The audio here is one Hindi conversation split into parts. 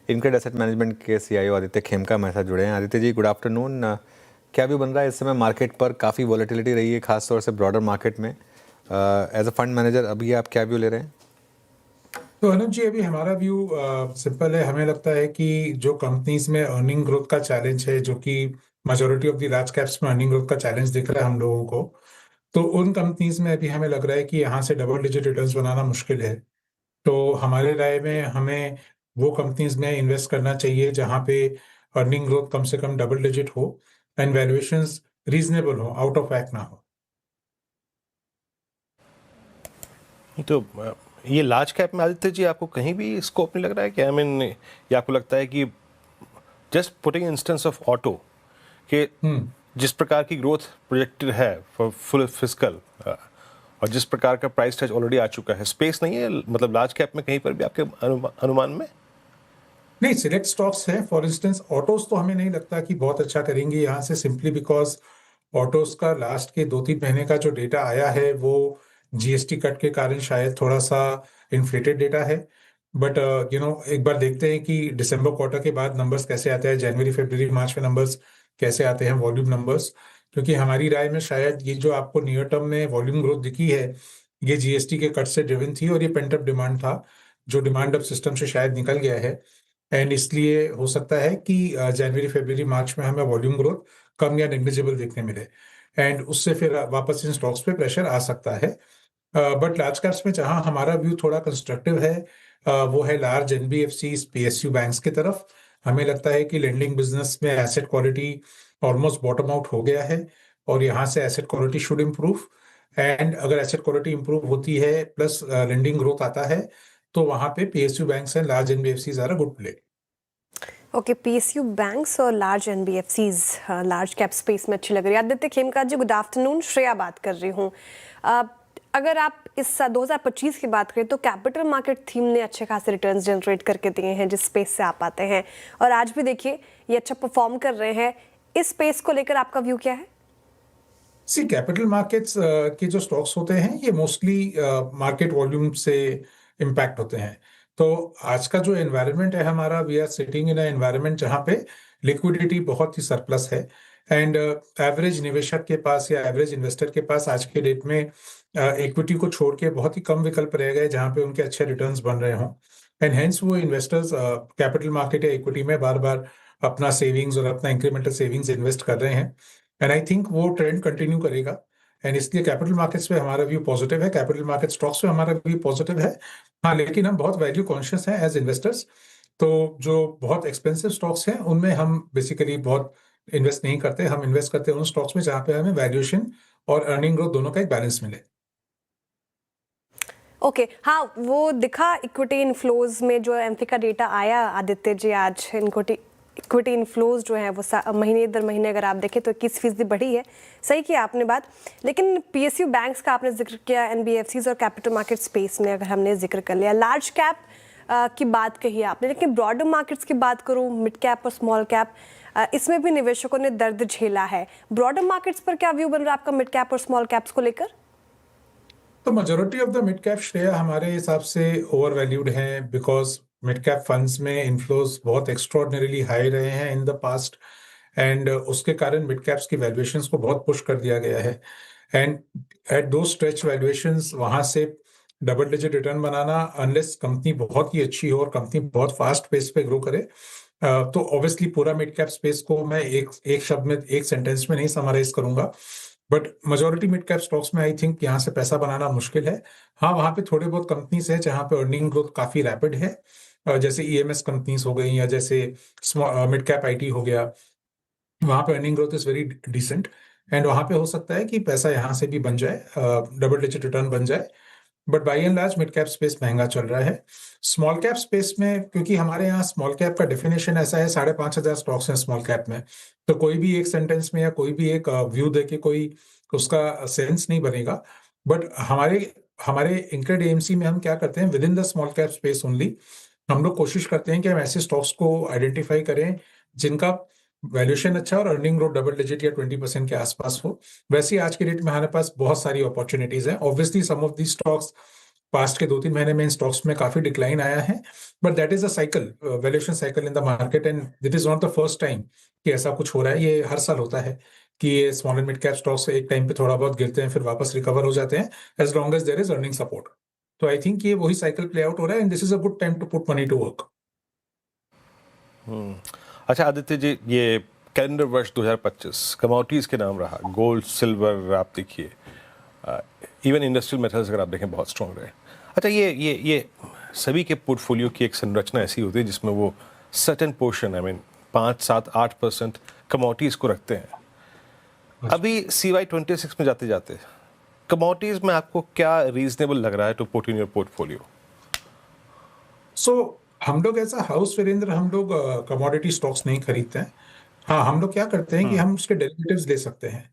इनक्रेड एसेट मैनेजमेंट के सीईओ आदित्य खेमका हमारे साथ जुड़े हैं। Aditya ji, good afternoon. क्या व्यू बन रहा है इस समय मार्केट पर? काफ़ी वॉलेटिलिटी रही है, खासतौर से ब्रॉडर मार्केट में। एज अ फंड मैनेजर अभी आप क्या व्यू ले रहे हैं? तो अनुज जी, अभी हमारा व्यू सिंपल है। हमें लगता है कि जो कंपनीज में अर्निंग ग्रोथ का चैलेंज है, जो कि majority of the large caps में अर्निंग ग्रोथ का चैलेंज दिख रहा है हम लोगों को, तो उन कंपनीज में अभी हमें लग रहा है कि यहाँ से डबल डिजिट रिटर्न्स बनाना मुश्किल है। तो हमारे राय में हमें वो कंपनीज में इन्वेस्ट करना चाहिए जहाँ पे अर्निंग ग्रोथ कम से कम डबल डिजिट हो एंड वैल्यूएशंस रीजनेबल हो, आउट ऑफ वैक ना हो। तो ये लार्ज कैप में आदित्य जी आपको कहीं भी स्कोप नहीं लग रहा है कि ये आपको लगता है कि just putting instance of auto कि जिस प्रकार की ग्रोथ प्रोजेक्टेड है फॉर फुल फिजिकल और जिस प्रकार का प्राइस टैग ऑलरेडी आ चुका है, स्पेस नहीं है मतलब लार्ज कैप में कहीं पर भी आपके अनुमान में? नहीं, सिलेक्ट स्टॉक्स हैं। फॉर इंस्टेंस ऑटोज तो हमें नहीं लगता कि बहुत अच्छा करेंगे यहाँ से, सिंपली बिकॉज ऑटोज का लास्ट के 2-3 महीने का जो डेटा आया है वो जीएसटी कट के कारण शायद थोड़ा सा इन्फ्लेटेड डेटा है। बट एक बार देखते हैं कि दिसंबर क्वार्टर के बाद नंबर्स कैसे आते हैं, जनवरी फरवरी मार्च में नंबर्स कैसे आते हैं, वॉल्यूम नंबर्स। क्योंकि हमारी राय में शायद ये जो आपको नियर टर्म में वॉल्यूम ग्रोथ दिखी है, ये जीएसटी के कट से ड्रिवन थी और ये पेंटअप डिमांड था, जो डिमांड अब सिस्टम से शायद निकल गया है। एंड इसलिए हो सकता है कि जनवरी फरवरी मार्च में हमें वॉल्यूम ग्रोथ कम या नेग्लिजिबल देखने मिले एंड उससे फिर वापस इन स्टॉक्स पे प्रेशर आ सकता है। बट लार्ज कैप्स में जहां हमारा व्यू थोड़ा कंस्ट्रक्टिव है, वो है लार्ज एनबीएफसी पीएसयू बैंक्स की तरफ। हमें लगता है कि लेंडिंग बिजनेस में asset quality almost bottom out हो गया है और यहाँ से asset quality should improve. And अगर एसेट क्वालिटी इंप्रूव होती है प्लस लेंडिंग ग्रोथ आता है, तो वहां पे PSU banks and large NBFC are a good play. Okay, PSU banks और large NBFCs large cap space में अच्छी लग रही है। Aditya Khemka ji, good afternoon. श्रेया बात कर रही हूँ। अगर आप इस 2025 की बात करें तो कैपिटल मार्केट थीम ने अच्छे खासे रिटर्न्स जनरेट करके दिए हैं जिस स्पेस से आप आते हैं, और आज भी देखिए ये अच्छा परफॉर्म कर रहे हैं। इस स्पेस को लेकर आपका व्यू क्या है? सी, कैपिटल मार्केट्स के जो स्टॉक्स होते हैं ये मोस्टली मार्केट वॉल्यूम से इम्पैक्ट होते हैं। तो आज का जो एनवायरनमेंट है हमारा, we are sitting in environment जहाँ पे लिक्विडिटी बहुत ही सरप्लस है एंड एवरेज निवेशक के पास या एवरेज इन्वेस्टर के पास आज के डेट में इक्विटी को छोड़ के बहुत ही कम विकल्प रह गए जहाँ पे उनके अच्छे रिटर्न्स बन रहे हों। एंड हेंस वो इन्वेस्टर्स कैपिटल मार्केट या इक्विटी में बार बार अपना सेविंग्स और अपना इंक्रीमेंटल सेविंग्स इन्वेस्ट कर रहे हैं। एंड आई थिंक वो ट्रेंड कंटिन्यू करेगा एंड इसलिए कैपिटल मार्केट्स पे हमारा व्यू पॉजिटिव है, कैपिटल मार्केट स्टॉक्स पे हमारा व्यू पॉजिटिव है। हाँ, लेकिन हम बहुत वैल्यू कॉन्शियस हैं एज इन्वेस्टर्स। तो जो बहुत एक्सपेंसिव स्टॉक्स हैं उनमें हम बेसिकली बहुत इन्वेस्ट नहीं करते। हम इन्वेस्ट करते हैं उन स्टॉक्स में जहाँ पे हमें वैल्यूएशन और अर्निंग ग्रोथ दोनों का एक बैलेंस मिले। ओके, हाँ, वो दिखा इक्विटी इनफ्लोज में जो एमफी का डेटा आया आदित्य जी आज। इक्विटी इनफ्लोज जो है वो महीने दर महीने अगर आप देखें तो 21% बढ़ी है। सही किया आपने बात। लेकिन पीएसयू बैंक्स का आपने जिक्र किया, एनबीएफसीज और कैपिटल मार्केट स्पेस में अगर हमने जिक्र कर लिया, लार्ज कैप की बात कही आपने, लेकिन ब्रॉडर मार्केट्स की बात करूँ, मिड कैप और स्मॉल कैप, इसमें भी निवेशकों ने दर्द झेला है। ब्रॉडर मार्केट्स पर क्या व्यू बन रहा है आपका मिड कैप और स्मॉल कैप्स को लेकर? तो majority of the mid cap share हमारे हिसाब से ओवर वैल्यूड हैं बिकॉज मिड कैप फंड्स में इन्फ्लोज बहुत एक्स्ट्रॉर्डनरीली हाई रहे हैं इन द पास्ट एंड उसके कारण मिड कैप्स की वैल्यूएशंस को बहुत पुश कर दिया गया है। एंड एट दो स्ट्रेच वैल्यूएशंस वहां से डबल डिजिट रिटर्न बनाना, अनलेस कंपनी बहुत ही अच्छी हो और कंपनी बहुत फास्ट पेस पे ग्रो करे, तो ऑब्वियसली पूरा मिड कैप स्पेस को मैं एक शब्द में, एक सेंटेंस में नहीं समराइज करूंगा। But majority mid cap stocks में आई थिंक यहाँ से पैसा बनाना मुश्किल है। हाँ, वहाँ पे थोड़े बहुत कंपनीज है जहाँ पे अर्निंग ग्रोथ काफी रैपिड है, जैसे ईएमएस कंपनीज हो गई या जैसे मिड कैप आईटी हो गया। वहाँ पे earning growth is very decent and वहाँ पे हो सकता है कि पैसा यहाँ से भी बन जाए, डबल डिजिट रिटर्न बन जाए। But by and large mid cap space महंगा चल रहा है। स्मॉल कैप स्पेस में, क्योंकि हमारे यहाँ स्मॉल कैप का डेफिनेशन ऐसा है, 5,500 स्टॉक्स हैं स्मॉल कैप में, तो कोई भी एक सेंटेंस में या कोई भी एक व्यू दे के कोई उसका सेंस नहीं बनेगा। बट हमारे हमारे इंक्रेड एएमसी में हम क्या करते हैं, with in the small cap space only हम लोग कोशिश करते हैं कि हम ऐसे स्टॉक्स को आइडेंटिफाई करें जिनका वैल्यूएशन अच्छा और अर्निंग ग्रोथ डबल डिजिट या 20% के आसपास हो। वैसे ही आज के डेट में हमारे पास बहुत सारी अपॉर्चुनिटीज हैं। Obviously some of the stocks past के 2-3 महीने में इन स्टॉक्स में काफी डिक्लाइन आया है, but that is a cycle, valuation cycle in the market, and that is not the first time कि ऐसा कुछ हो रहा है। ये हर साल होता है कि ये small and mid cap stocks एक टाइम पे थोड़ा बहुत गिरते हैं, फिर वापस रिकवर हो जाते हैं as long as there is earning support. तो आई थिंक ये वही साइकिल प्ले आउट हो रहा है, and this is a good time to put money to work. अच्छा आदित्य जी, ये कैलेंडर वर्ष 2025 कमोडिटीज़ के नाम रहा, गोल्ड सिल्वर आप देखिए, इवन इंडस्ट्रियल मेटल्स अगर आप देखें बहुत स्ट्रॉन्ग रहे। अच्छा ये सभी के पोर्टफोलियो की एक संरचना ऐसी होती है जिसमें वो certain portion, I mean 5-7-8% commodities को रखते हैं। अभी CY26 में जाते जाते कमोडिटीज़ में आपको क्या रीजनेबल लग रहा है to put in your portfolio? So हम लोग ऐसा हाउस वीरेंद्र, हम लोग कमोडिटी स्टॉक्स नहीं खरीदते हैं। हाँ, हम लोग क्या करते हैं कि हम उसके डेरिवेटिव्स ले सकते हैं।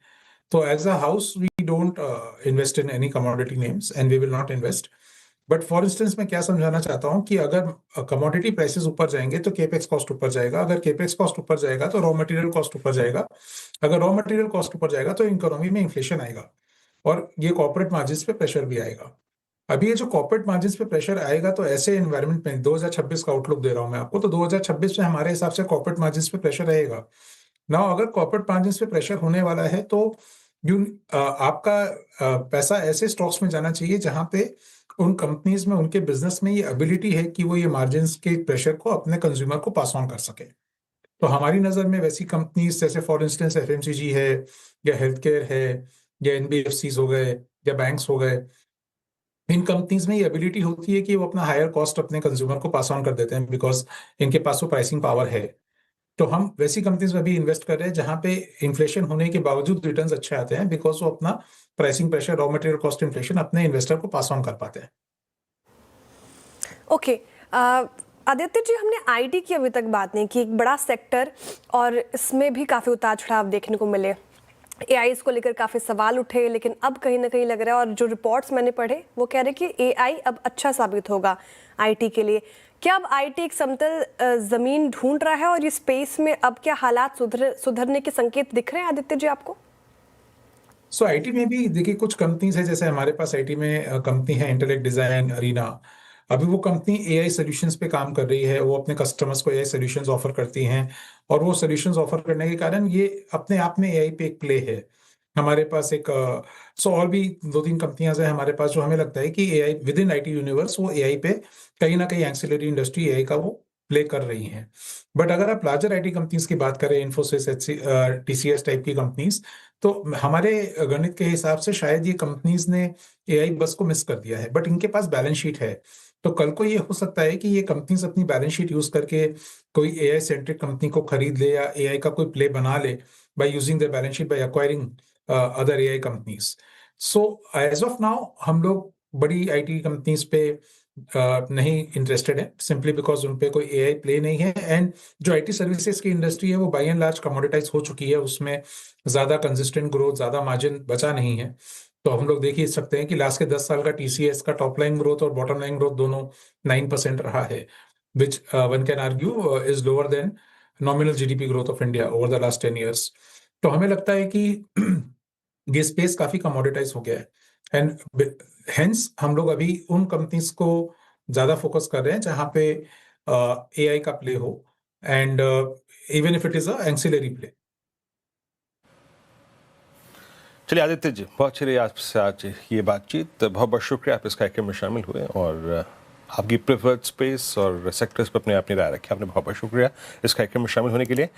तो as a house we don't invest in any commodity names and we will not invest. But for instance मैं क्या समझाना चाहता हूँ कि अगर कमोडिटी प्राइसेस ऊपर जाएंगे तो केपेक्स कॉस्ट ऊपर जाएगा, अगर केपेक्स कॉस्ट ऊपर जाएगा तो रॉ मटेरियल कॉस्ट ऊपर जाएगा, अगर रॉ मटेरियल कॉस्ट ऊपर जाएगा तो इकोनॉमी में इन्फ्लेशन आएगा और ये कॉर्पोरेट मार्जिन्स पे प्रेशर भी आएगा। अभी ये जो कॉर्पोरेट मार्जिन्स पे प्रेशर आएगा, तो ऐसे एनवायरनमेंट में 2026 का आउटलुक दे रहा हूं मैं आपको, तो 2026 में हमारे हिसाब से कॉर्पोरेट मार्जिन्स पे प्रेशर रहेगा। ना अगर कॉर्पोरेट मार्जिन्स पे प्रेशर होने वाला है तो आपका पैसा ऐसे स्टॉक्स में जाना चाहिए जहां पे उन कंपनीज में, उनके बिजनेस में ये एबिलिटी है कि वो ये मार्जिन्स के प्रेशर को अपने कंज्यूमर को पास ऑन कर सके। तो हमारी नजर में वैसी कंपनीज जैसे फॉर इंस्टेंस FMCG है, या हेल्थ केयर है, या NBFCs हो गए, या बैंक्स हो गए, इन कंपनीज में ये एबिलिटी होती है कि वो अपना हायर कॉस्ट अपने कंज्यूमर को पास ऑन कर देते हैं, बिकॉज इनके पास वो प्राइसिंग पावर है। तो हम वैसी कंपनीज में भी इन्वेस्ट कर रहे हैं जहां पे इन्फ्लेशन होने के बावजूद रिटर्न्स अच्छे आते हैं, बिकॉज वो अपना pricing pressure, raw material cost inflation अपने इन्वेस्टर को पास ऑन कर पाते हैं। ओके आदित्य जी, हमने आईटी की अभी तक बात नहीं की, एक बड़ा सेक्टर और इसमें भी काफ़ी उतार चढ़ाव देखने को मिले। एआई को लेकर काफ़ी सवाल उठे, लेकिन अब कहीं ना कहीं लग रहा है, और जो रिपोर्ट्स मैंने पढ़े वो कह रहे कि एआई अब अच्छा साबित होगा आईटी के लिए। क्या अब आईटी एक समतल जमीन ढूंढ रहा है और ये स्पेस में अब क्या हालात सुधरने के संकेत दिख रहे हैं आदित्य जी आपको? सो आईटी में भी देखिए कुछ कंपनीज है, जैसे हमारे पास आईटी में कंपनी है इंटेलेक्ट डिजाइन अरीना। अभी वो कंपनी एआई सॉल्यूशंस पे काम कर रही है, वो अपने कस्टमर्स को एआई सॉल्यूशंस ऑफर करती हैं, और वो सॉल्यूशंस ऑफर करने के कारण ये अपने आप में एआई पे एक प्ले है। हमारे पास एक और भी 2-3 कंपनियां हैं हमारे पास, जो हमें लगता है कि AI with in IT universe वो एआई पे कहीं ना कहीं एंसिलरी इंडस्ट्री एआई का वो प्ले कर रही हैं। बट अगर आप लार्जर आईटी कंपनीज की बात करें, इन्फोसिस, TCS टाइप की कंपनीज, तो हमारे गणित के हिसाब से शायद ये कंपनीज ने एआई बस को मिस कर दिया है, बट इनके पास बैलेंस शीट है। तो कल को ये हो सकता है कि ये कंपनीज अपनी बैलेंस शीट यूज करके कोई एआई सेंट्रिक कंपनी को खरीद ले, या एआई का कोई प्ले बना ले by using the balance sheet, by acquiring other AI companies. So as of now हम लोग बड़ी आईटी कंपनीज पे नहीं इंटरेस्टेड है, सिंपली बिकॉज उन पे कोई एआई प्ले नहीं है, एंड जो आईटी सर्विसेज की इंडस्ट्री है वो बाय एंड लार्ज कमोडिटाइज हो चुकी है, उसमें ज्यादा कंसिस्टेंट ग्रोथ, ज्यादा मार्जिन बचा नहीं है। तो हम लोग देख ही सकते हैं कि लास्ट के 10 साल का TCS का टॉप लाइन ग्रोथ और बॉटम लाइन ग्रोथ दोनों 9% रहा है, which one can argue is lower than nominal GDP growth of India over the last 10 years। तो हमें लगता है कि ये स्पेस काफी कमोडिटाइज हो गया है, एंड हेंस हम लोग अभी उन कंपनीज को ज्यादा फोकस कर रहे हैं जहां पे एआई का प्ले हो, and even if it is a ancillary play. चलिए आदित्य जी, बहुत अच्छी रही आपसे आज ये बातचीत, बहुत बहुत शुक्रिया आप इस कार्यक्रम में शामिल हुए और आपकी प्रेफर्ड स्पेस और सेक्टर्स पर अपनी राय रखी। आपने बहुत बहुत शुक्रिया इस कार्यक्रम में शामिल होने के लिए।